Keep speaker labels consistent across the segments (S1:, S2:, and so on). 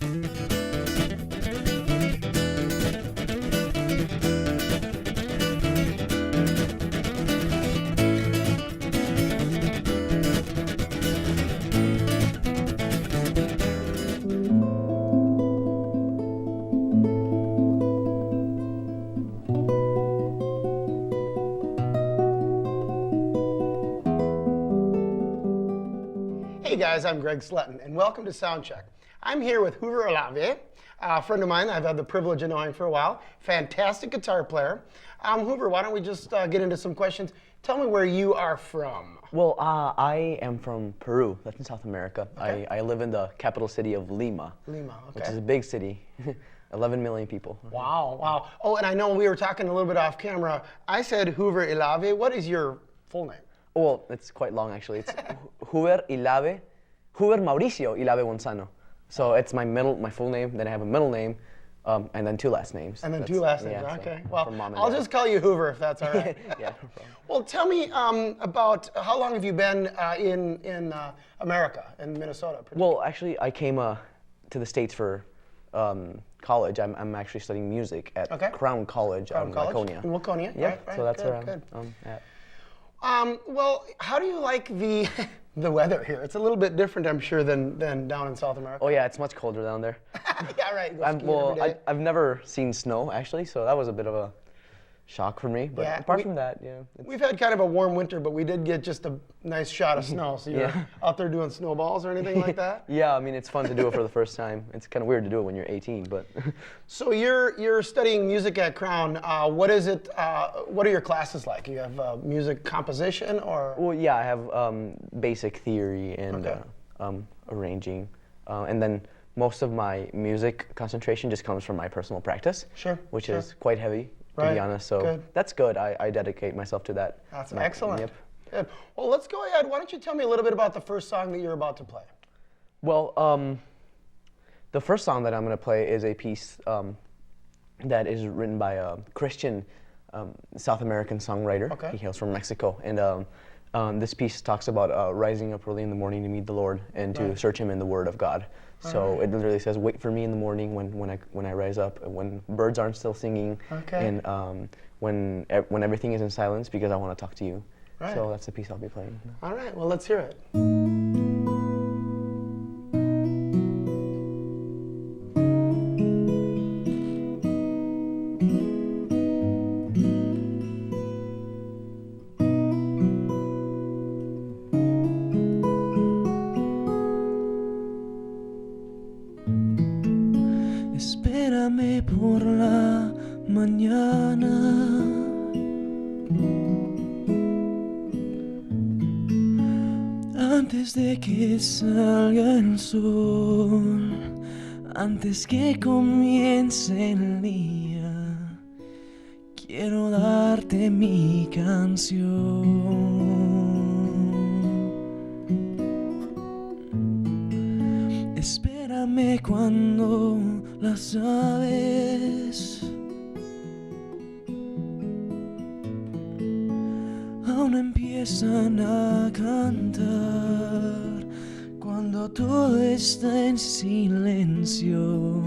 S1: Hey guys, I'm Greg Sletten, and welcome to Soundcheck. I'm here with Hoover Ilave, a friend of mine I've had the privilege of knowing for a while. Fantastic guitar player. Hoover, why don't we just get into some questions? Tell me where you are from.
S2: Well, I am from Peru. That's in South America.
S1: Okay.
S2: I live in the capital city of Lima.
S1: Lima, okay.
S2: Which is a big city. 11 million people.
S1: Wow, wow. Oh, and I know we were talking a little bit off camera. I said Hoover Ilave. What is your full name?
S2: Well, it's quite long actually. It's Hoover Ilave, Hoover Mauricio Ilave Gonzano. So it's my full name, then I have a middle name, and then two last names.
S1: And then two last names,
S2: yeah,
S1: okay.
S2: So
S1: Well, I'll just call you Hoover if that's all right.
S2: Yeah, no problem.
S1: Well, tell me about how long have you been in America, in Minnesota?
S2: Well, actually, I came to the States for college. I'm actually studying music at Crown College out in Waconia.
S1: In Waconia,
S2: yeah,
S1: right.
S2: So that's
S1: good,
S2: where I'm at.
S1: Well, how do you like the weather here? It's a little bit different, I'm sure, than down in South America.
S2: Oh yeah, it's much colder down there.
S1: Yeah, right. Go skiing every day.
S2: I've never seen snow actually, so that was a bit of a shock for me. But
S1: yeah,
S2: apart from that, yeah.
S1: We've had kind of a warm winter, but we did get just a nice shot of snow. So you're out there doing snowballs or anything like that?
S2: Yeah, I mean it's fun to do it for the first time. It's kind of weird to do it when you're 18, but.
S1: So you're studying music at Crown. What is it? What are your classes like? You have music composition or?
S2: Well, yeah, I have basic theory and arranging, and then most of my music concentration just comes from my personal practice.
S1: Sure.
S2: Which is quite heavy. To be honest, so that's good. I dedicate myself to that.
S1: That's excellent.
S2: Yep.
S1: Good. Well, let's go ahead. Why don't you tell me a little bit about the first song that you're about to play?
S2: Well, the first song that I'm going to play is a piece that is written by a Christian South American songwriter.
S1: Okay.
S2: He hails from Mexico, and this piece talks about rising up early in the morning to meet the Lord and to search Him in the Word of God. So it literally says, "Wait for me in the morning when I rise up, when birds aren't still singing, and when everything is in silence, because I want to talk to you." Right. So that's the piece I'll be playing.
S1: All right. Well, let's hear it.
S3: Espérame por la mañana, antes de que salga el sol, antes que comience el día, quiero darte mi canción. Espérame cuando las aves aún empiezan a cantar, cuando todo está en silencio,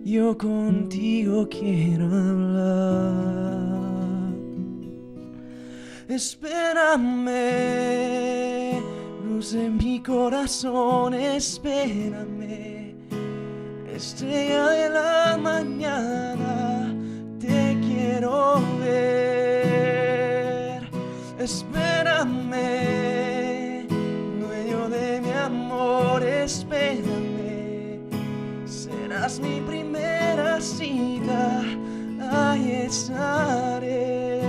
S3: yo contigo quiero hablar. Espérame, luz de mi corazón, espérame. Estrella de la mañana, te quiero ver. Espérame, dueño de mi amor, espérame. Serás mi primera cita, ahí estaré.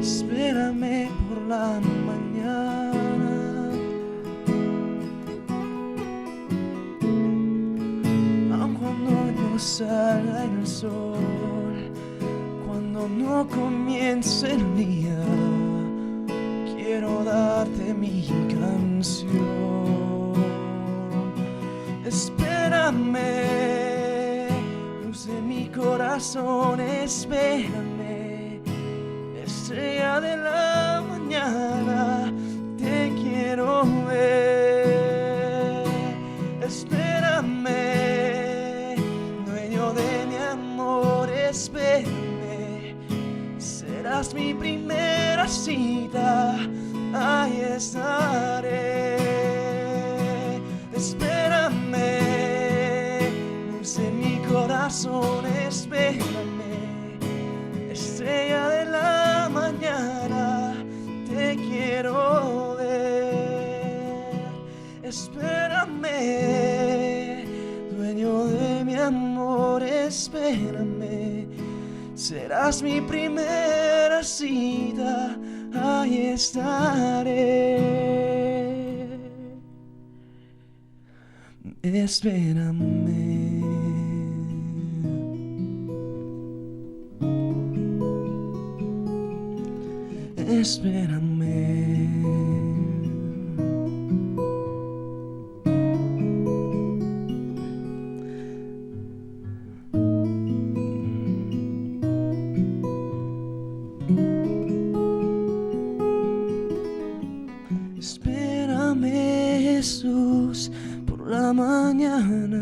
S3: Espérame por la mañana, aun cuando no salga el sol, cuando no comience el día, quiero darte mi canción. Espérame, luz de mi corazón, espérame, estrella de la mañana, te quiero ver. Espérame, dueño de mi amor, espérame, serás mi primera cita, ahí estaré. Espérame, luz en mi corazón, espérame, estrella de la mañana, te quiero ver. Espérame, dueño de mi amor, espérame, serás mi primera cita, ahí estaré. Espérame. Espérame, Jesús, por la mañana.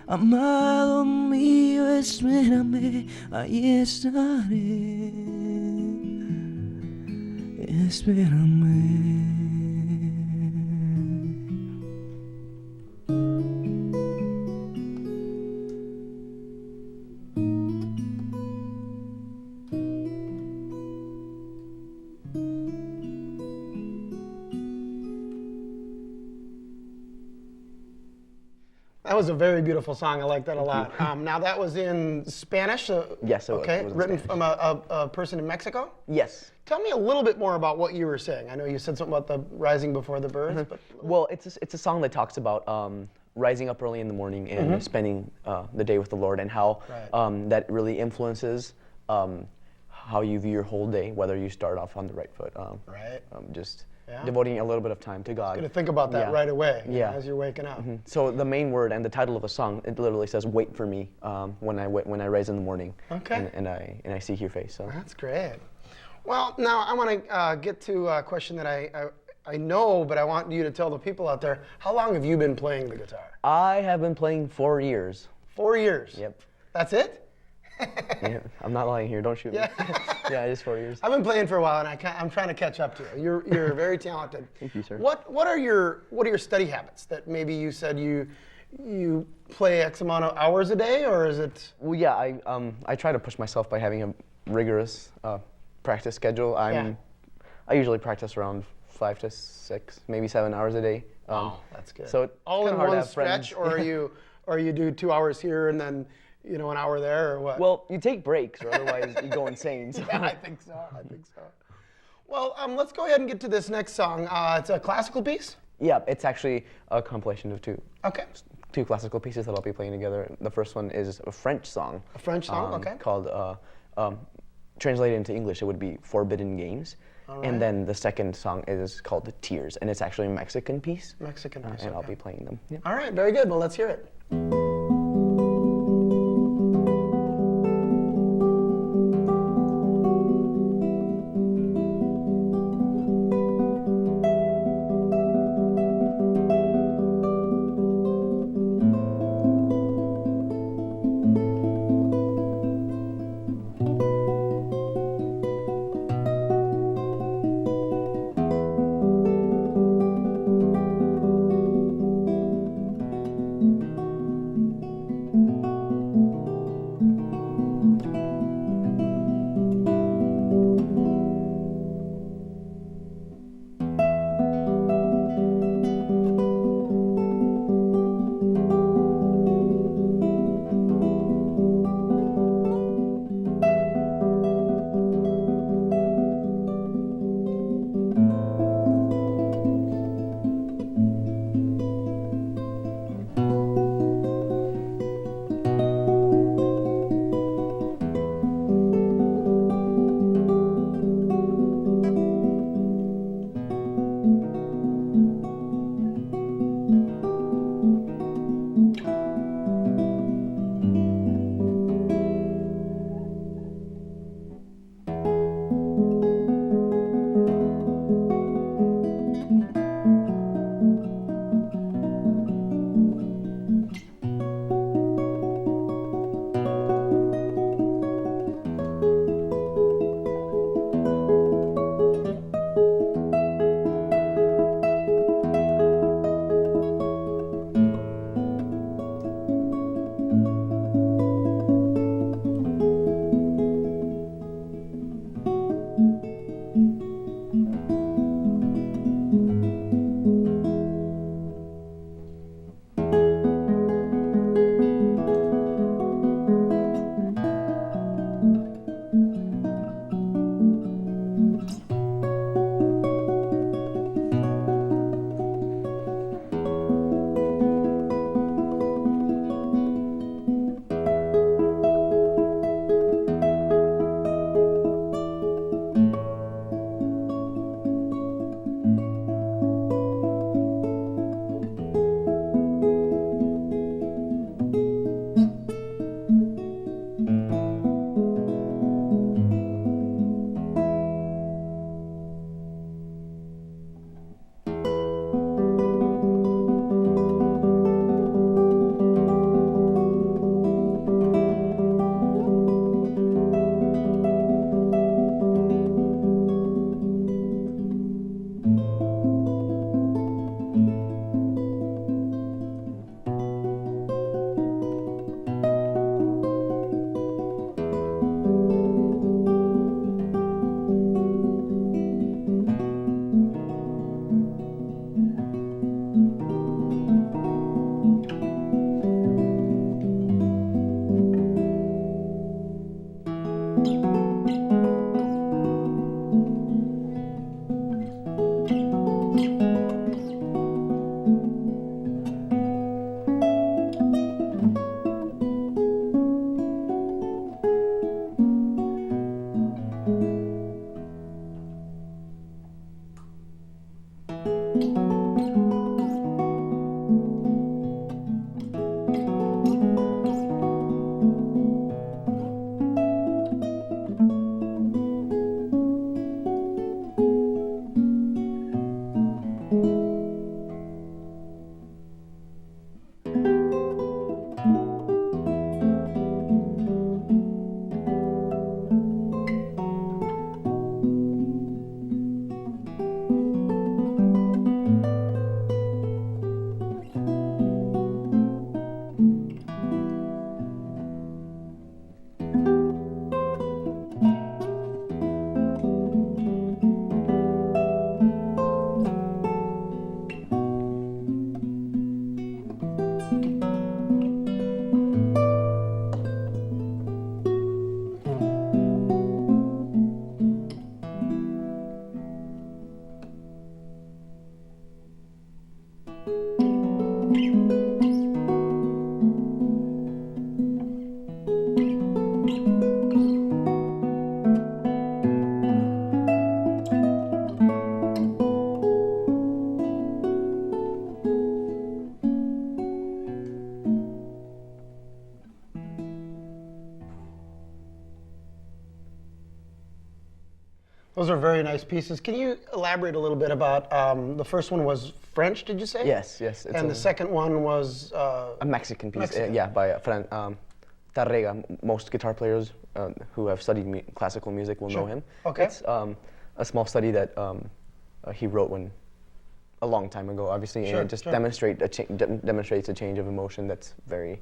S3: Amado mío, espérame, ahí estaré. Espérame.
S1: That was a very beautiful song. I like that a lot. Now that was in Spanish.
S2: Yes, it was.
S1: Okay,
S2: It was in
S1: written
S2: Spanish.
S1: from a person in Mexico.
S2: Yes.
S1: Tell me a little bit more about what you were saying. I know you said something about the rising before the birds, but
S2: Well, it's a song that talks about rising up early in the morning and spending the day with the Lord, and how
S1: Right.
S2: that really influences how you view your whole day, whether you start off on the right foot.
S1: Right.
S2: Just
S1: Yeah.
S2: devoting a little bit of time to God.
S1: Gonna think about that
S2: Yeah.
S1: right away, you know,
S2: Yeah.
S1: as you're waking up.
S2: So the main word and the title of the song, it literally says "Wait for me" when I rise in the morning.
S1: Okay.
S2: And I seek your face. So.
S1: That's great. Well, now I want to get to a question that I know, but I want you to tell the people out there. How long have you been playing the guitar?
S2: I have been playing 4 years.
S1: 4 years.
S2: Yep.
S1: That's it?
S2: Yeah, I'm not lying here. Don't shoot me. Yeah, it is 4 years.
S1: I've been playing for a while, and I'm trying to catch up to you. You're very talented.
S2: Thank you, sir.
S1: What are your study habits that maybe you said you play X amount of hours a day, or is it?
S2: Well, yeah, I try to push myself by having a rigorous practice schedule. I usually practice around 5 to 6, maybe 7 hours a day.
S1: That's good.
S2: So it's
S1: all
S2: kinda
S1: in
S2: hard to
S1: one
S2: have friends.
S1: stretch, or you do 2 hours here and then an hour there, or what?
S2: Well, you take breaks, or otherwise you go insane. So.
S1: Yeah, I think so. Well, let's go ahead and get to this next song. It's a classical piece.
S2: Yeah, it's actually a compilation of
S1: Okay.
S2: two classical pieces that I'll be playing together. The first one is a French song.
S1: A French song, okay.
S2: Called, translated into English, it would be Forbidden Games.
S1: All
S2: And
S1: right.
S2: then the second song is called Tears, and it's actually a Mexican piece.
S1: Mexican piece,
S2: And I'll
S1: okay.
S2: be playing them. Yeah.
S1: All right, very good. Well, let's hear it. Those are very nice pieces. Can you elaborate a little bit about the first one was French? Did you say?
S2: Yes. It's
S1: And the second one was
S2: a Mexican piece.
S1: Mexican.
S2: Yeah, by Tarrega. Most guitar players who have studied classical music will know him.
S1: Okay.
S2: It's a small study that he wrote a long time ago, obviously, and it just demonstrates a change of emotion that's very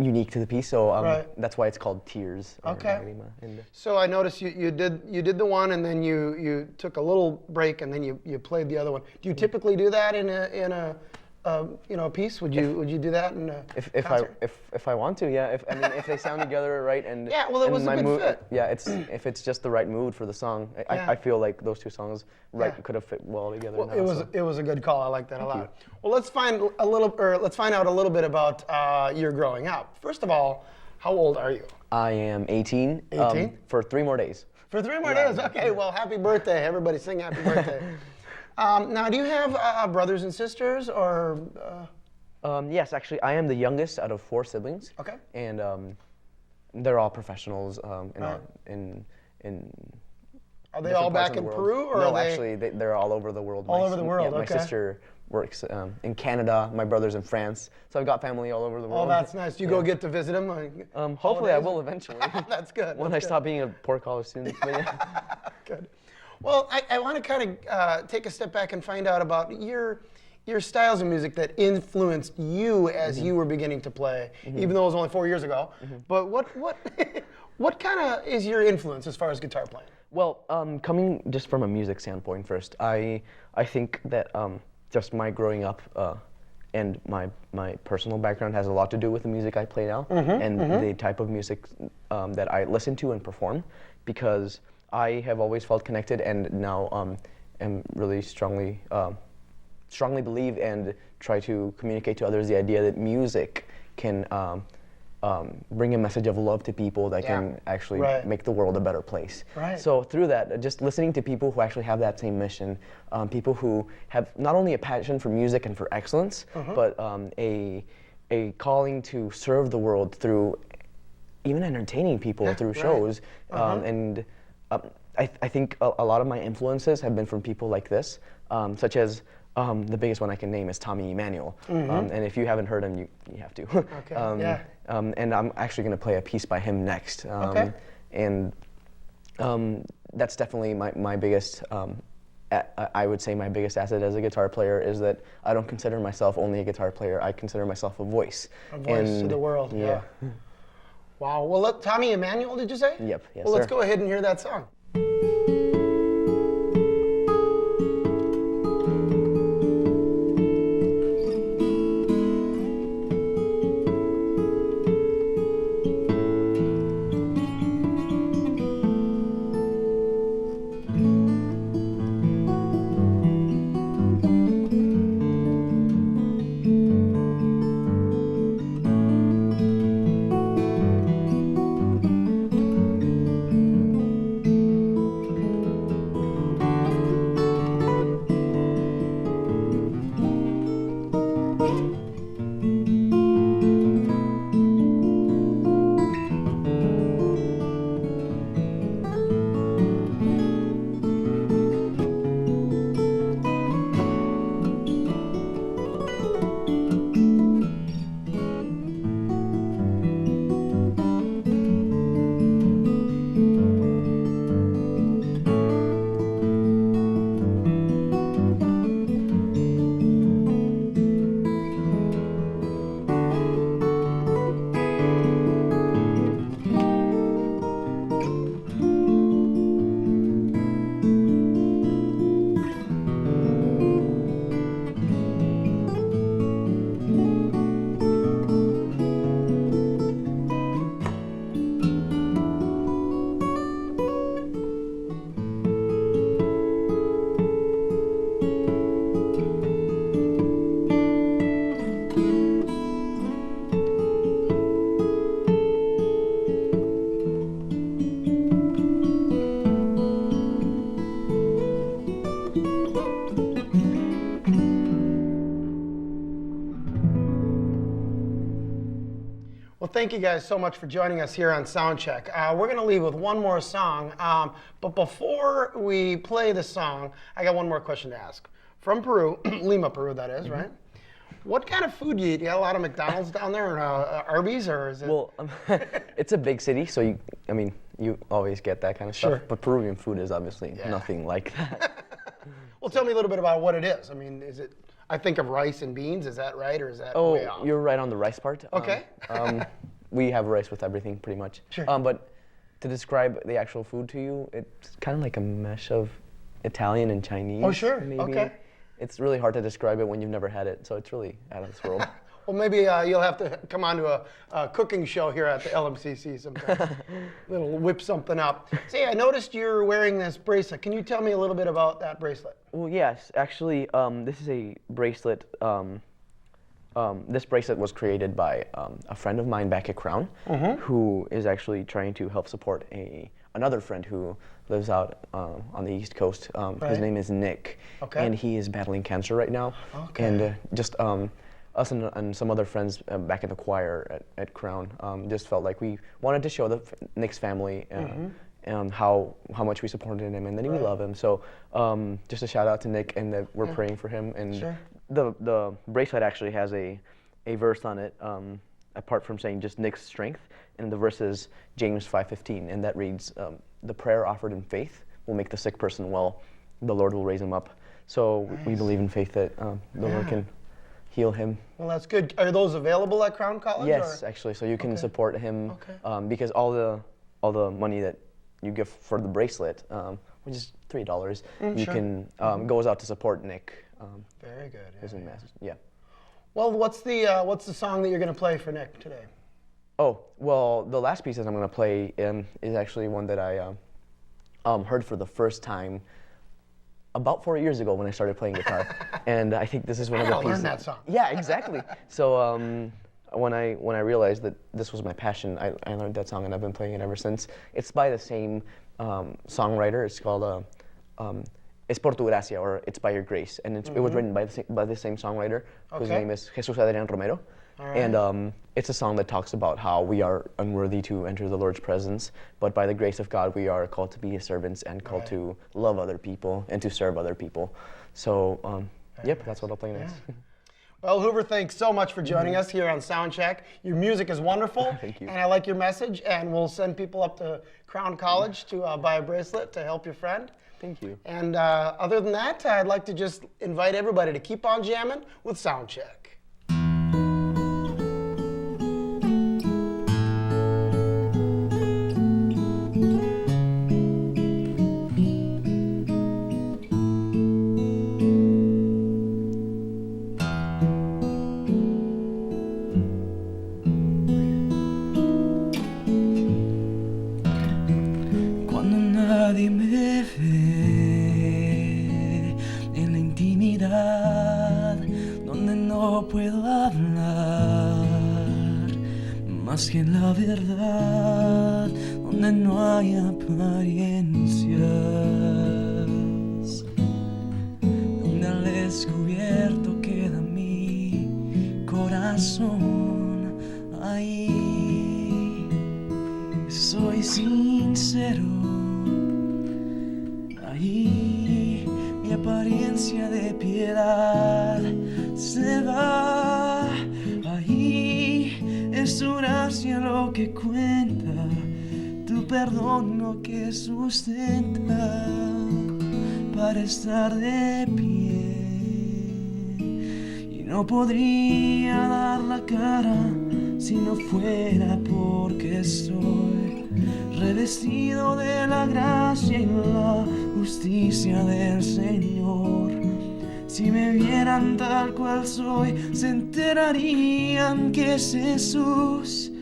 S2: unique to the piece. So that's why it's called Tears.
S1: Okay.
S2: And,
S1: so I noticed you did the one, and then you took a little break, and then you played the other one. Do you typically do that in a piece? Would you do that in a concert?
S2: If I want to, yeah. If they sound together right and
S1: yeah, well, it was a good
S2: mood,
S1: fit.
S2: Yeah, if it's just the right mood for the song, I feel like those two songs could have fit well together.
S1: Well, it was a good call. I like that a lot.
S2: you.
S1: Well, let's find out a little bit about your growing up. First of all, how old are you?
S2: I am 18.
S1: 18?
S2: For 3 more days.
S1: For 3 more days. Okay. Well, happy birthday! Everybody, sing happy birthday. Now, do you have brothers and sisters, or?
S2: Yes, actually, I am the youngest out of 4 siblings.
S1: Okay.
S2: And they're all professionals in.
S1: Are they all back in Peru, or
S2: no?
S1: are they?
S2: Actually, they're all over the world.
S1: All over the world.
S2: Yeah,
S1: okay.
S2: My sister works in Canada. My brother's in France. So I've got family all over the world.
S1: Oh, that's nice. Do you go get to visit them?
S2: Hopefully, I will eventually.
S1: That's good.
S2: When I stop being a poor college student. But yeah.
S1: Good. Well, I want to kind of take a step back and find out about your styles of music that influenced you as you were beginning to play, even though it was only 4 years ago. But what kind of is your influence as far as guitar playing?
S2: Well, coming just from a music standpoint first, I think that just my growing up and my personal background has a lot to do with the music I play now and the type of music that I listen to and perform, because I have always felt connected, and now am really strongly believe and try to communicate to others the idea that music can bring a message of love to people that can actually make the world a better place.
S1: Right.
S2: So through that, just listening to people who actually have that same mission, people who have not only a passion for music and for excellence, but a calling to serve the world through even entertaining people through shows, and I think a lot of my influences have been from people like this, such as the biggest one I can name is Tommy Emmanuel. And if you haven't heard him, you have to.
S1: Okay.
S2: And I'm actually going to play a piece by him next. And that's definitely my biggest, I would say my biggest asset as a guitar player is that I don't consider myself only a guitar player. I consider myself a voice.
S1: A voice to the world.
S2: Yeah.
S1: Wow. Well, look, Tommy Emmanuel, did you say?
S2: Yep. Yes,
S1: well, let's
S2: sir.
S1: go ahead and hear that song. thank you guys so much for joining us here on Soundcheck. We're going to leave with one more song, but before we play the song, I got one more question to ask. From Peru, Lima, Peru, that is, right? What kind of food do you eat? You got a lot of McDonald's down there, or Arby's, or is it?
S2: Well, it's a big city, so you always get that kind of stuff. But Peruvian food is obviously nothing like that.
S1: Well, tell me a little bit about what it is. I mean, is it? I think of rice and beans. Is that right, or is that way off?
S2: Oh, you're right on the rice part.
S1: Okay.
S2: We have rice with everything, pretty much.
S1: Sure.
S2: But to describe the actual food to you, it's kind of like a mesh of Italian and Chinese.
S1: Oh, sure.
S2: Maybe.
S1: Okay.
S2: It's really hard to describe it when you've never had it, so it's really out of this world.
S1: Well, maybe you'll have to come on to a cooking show here at the LMCC sometime. We'll whip something up. Say, I noticed you're wearing this bracelet. Can you tell me a little bit about that bracelet?
S2: Well, yes. Actually, this is a bracelet. This bracelet was created by a friend of mine back at Crown, who is actually trying to help support another friend who lives out on the East Coast. His name is Nick, and he is battling cancer right now. And just us and some other friends back in the choir at Crown just felt like we wanted to show Nick's family and how much we supported him and that we love him. So just a shout out to Nick, and that we're praying for him. And the bracelet actually has a verse on it, apart from saying just Nick's strength, and the verse is James 5:15, and that reads, the prayer offered in faith will make the sick person well. The Lord will raise him up. So we believe in faith that the Lord can heal him.
S1: Well, that's good. Are those available at Crown College?
S2: Yes, actually. So you can support him because all the money that you give for the bracelet, which is $3, you can goes out to support Nick.
S1: Very good.
S2: His message. Yeah.
S1: Well, what's the song that you're going to play for Nick today?
S2: Oh, well, the last piece that I'm going to play is actually one that I heard for the first time about 4 years ago when I started playing guitar, and I think this is one of the pieces.
S1: Learn that song.
S2: Yeah, exactly. So when I realized that this was my passion, I learned that song, and I've been playing it ever since. It's by the same songwriter. It's called Es por tu gracia, or It's by your grace, and it was written by the same songwriter, whose name is Jesus Adrian Romero. And it's a song that talks about how we are unworthy to enter the Lord's presence, but by the grace of God, we are called to be His servants and called to love other people and to serve other people. So, yep, that's what I'll play next.
S1: Well, Hoover, thanks so much for joining us here on Soundcheck. Your music is wonderful.
S2: Thank you.
S1: And I like your message, and we'll send people up to Crown College to buy a bracelet to help your friend.
S2: Thank you.
S1: And other than that, I'd like to just invite everybody to keep on jamming with Soundcheck.
S3: Nadie me ve en la intimidad, donde no puedo hablar más que la verdad, donde no hay apariencias, donde al descubierto queda mi corazón. Ahí soy sincero. Ahí mi apariencia de piedad se va. Ahí es tu gracia lo que cuenta, tu perdón lo que sustenta para estar de pie. Y no podría dar la cara si no fuera porque estoy revestido de la gracia y la justicia del Señor. Si me vieran tal cual soy, se enterarían que es Jesús.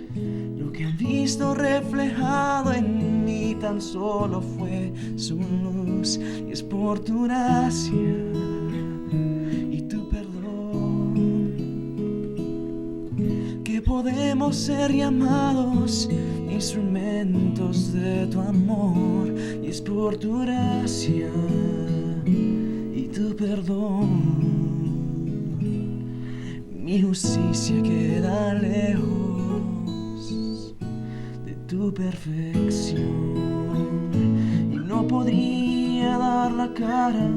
S3: Lo que han visto reflejado en mí tan solo fue su luz. Y es por tu gracia y tu perdón que podemos ser llamados instrumentos de tu amor, y es por tu gracia y tu perdón. Mi justicia queda lejos tu perfección. Y no podría dar la cara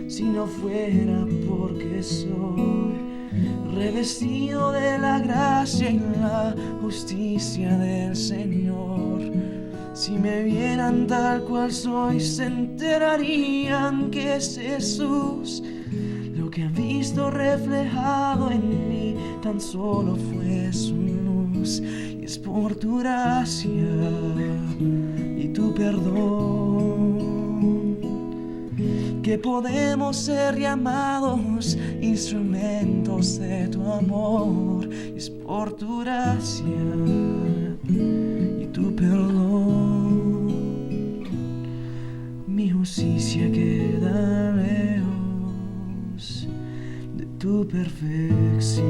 S3: si no fuera porque soy revestido de la gracia y la justicia del Señor. Si me vieran tal cual soy, se enterarían que es Jesús. Lo que han visto reflejado en mí tan solo fue su luz. Y es por tu gracia y tu perdón que podemos ser llamados instrumentos de tu amor. Y es por tu gracia y tu perdón. Mi justicia queda lejos de tu perfección.